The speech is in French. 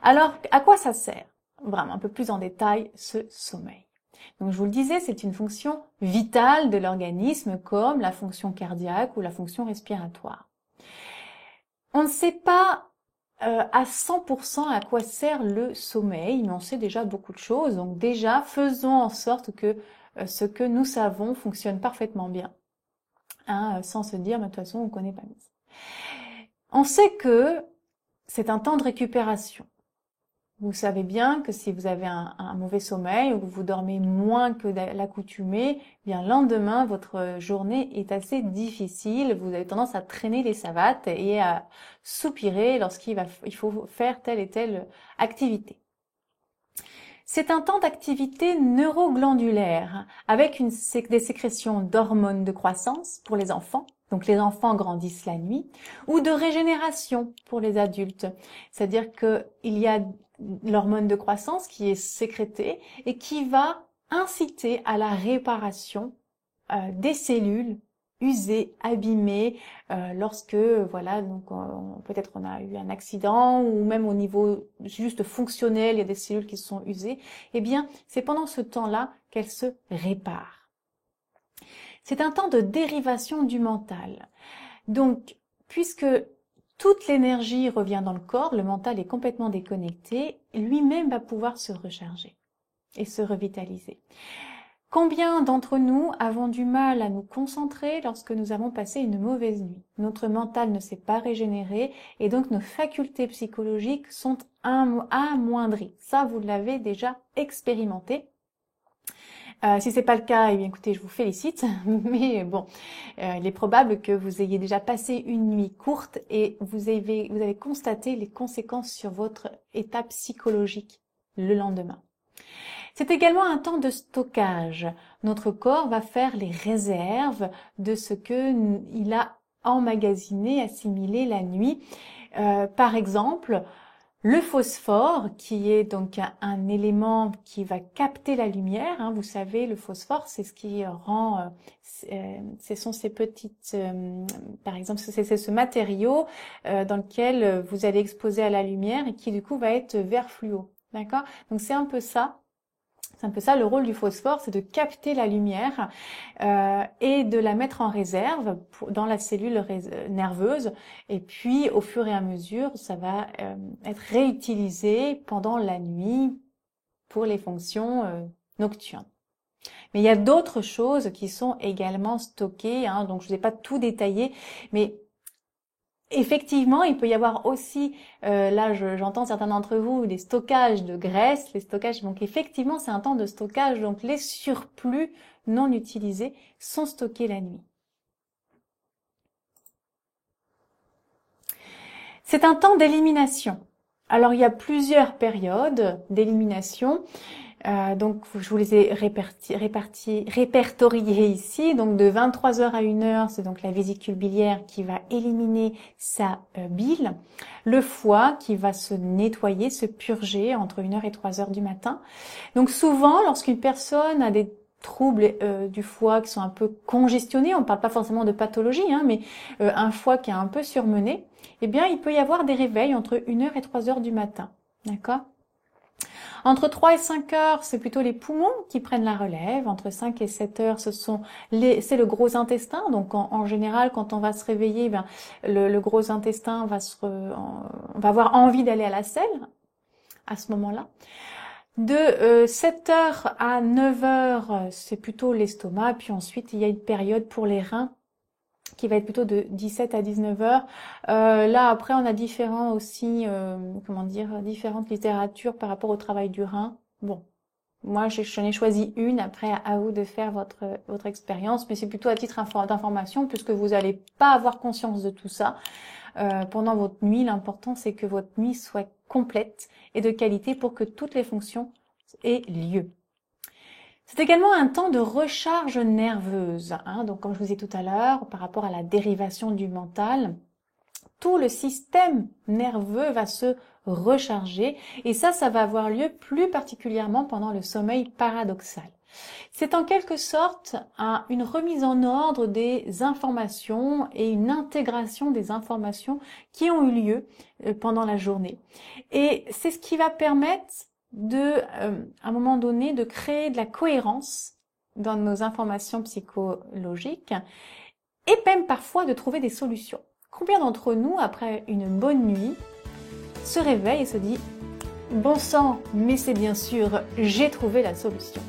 Alors, à quoi ça sert? Vraiment, un peu plus en détail, ce sommeil. Donc, je vous le disais, c'est une fonction vitale de l'organisme comme la fonction cardiaque ou la fonction respiratoire. On ne sait pas à 100% à quoi sert le sommeil, mais on sait déjà beaucoup de choses. Donc déjà, faisons en sorte que ce que nous savons fonctionne parfaitement bien, hein, sans se dire, mais de toute façon, on ne connaît pas mieux. On sait que c'est un temps de récupération. Vous savez bien que si vous avez un mauvais sommeil ou que vous dormez moins que l'accoutumée, bien le lendemain, votre journée est assez difficile. Vous avez tendance à traîner les savates et à soupirer il faut faire telle et telle activité. C'est un temps d'activité neuroglandulaire avec des sécrétions d'hormones de croissance pour les enfants. Donc les enfants grandissent la nuit, ou de régénération pour les adultes. C'est-à-dire qu'il y a l'hormone de croissance qui est sécrétée et qui va inciter à la réparation des cellules usées, abîmées, lorsque voilà, donc peut-être on a eu un accident ou même au niveau juste fonctionnel, il y a des cellules qui sont usées. Eh bien, c'est pendant ce temps-là qu'elles se réparent. C'est un temps de dérivation du mental. Donc, puisque toute l'énergie revient dans le corps, le mental est complètement déconnecté, lui-même va pouvoir se recharger et se revitaliser. Combien d'entre nous avons du mal à nous concentrer lorsque nous avons passé une mauvaise nuit? Notre mental ne s'est pas régénéré et donc nos facultés psychologiques sont amoindries. Ça, vous l'avez déjà expérimenté. Si c'est pas le cas, eh bien écoutez, je vous félicite, mais bon, il est probable que vous ayez déjà passé une nuit courte et vous avez constaté les conséquences sur votre état psychologique le lendemain. C'est également un temps de stockage. Notre corps va faire les réserves de ce qu'il a emmagasiné, assimilé la nuit. Par exemple, le phosphore, qui est donc un élément qui va capter la lumière, hein, vous savez, le phosphore, c'est ce qui rend, ce sont ces petites, par exemple, c'est ce matériau dans lequel vous allez exposer à la lumière et qui du coup va être vert fluo, d'accord? Donc c'est un peu ça. C'est un peu ça le rôle du phosphore, c'est de capter la lumière et de la mettre en réserve dans la cellule nerveuse. Et puis, au fur et à mesure, ça va être réutilisé pendant la nuit pour les fonctions nocturnes. Mais il y a d'autres choses qui sont également stockées, hein, donc je ne vous ai pas tout détaillé, mais effectivement, il peut y avoir aussi, là j'entends certains d'entre vous, des stockages de graisse, les stockages, donc effectivement c'est un temps de stockage, donc les surplus non utilisés sont stockés la nuit. C'est un temps d'élimination. Alors il y a plusieurs périodes d'élimination. Donc je vous les ai répertoriés ici. Donc de 23h à 1h, c'est donc la vésicule biliaire qui va éliminer sa bile. Le foie qui va se nettoyer, se purger entre 1h et 3h du matin. Donc souvent, lorsqu'une personne a des troubles du foie qui sont un peu congestionnés, on ne parle pas forcément de pathologie, hein, mais un foie qui est un peu surmené, eh bien il peut y avoir des réveils entre 1h et 3h du matin. D'accord ? Entre 3 et 5 heures, c'est plutôt les poumons qui prennent la relève. Entre 5 et 7 heures, c'est le gros intestin. Donc, en général, quand on va se réveiller, ben, le gros intestin on va avoir envie d'aller à la selle à ce moment-là. De 7 heures à 9 heures, c'est plutôt l'estomac. Puis ensuite, il y a une période pour les reins qui va être plutôt de 17 à 19 heures. Là, après, on a différentes littératures par rapport au travail du rein. Bon, moi, j'en ai choisi une. Après, à vous de faire votre expérience, mais c'est plutôt à titre d'information, puisque vous n'allez pas avoir conscience de tout ça. Pendant votre nuit, l'important, c'est que votre nuit soit complète et de qualité pour que toutes les fonctions aient lieu. C'est également un temps de recharge nerveuse, hein. Donc, comme je vous disais tout à l'heure, par rapport à la dérivation du mental, tout le système nerveux va se recharger et ça va avoir lieu plus particulièrement pendant le sommeil paradoxal. C'est en quelque sorte une remise en ordre des informations et une intégration des informations qui ont eu lieu pendant la journée. Et c'est ce qui va permettre à un moment donné, de créer de la cohérence dans nos informations psychologiques et même parfois de trouver des solutions. Combien d'entre nous, après une bonne nuit, se réveillent et se disent « Bon sang, mais c'est bien sûr, j'ai trouvé la solution ».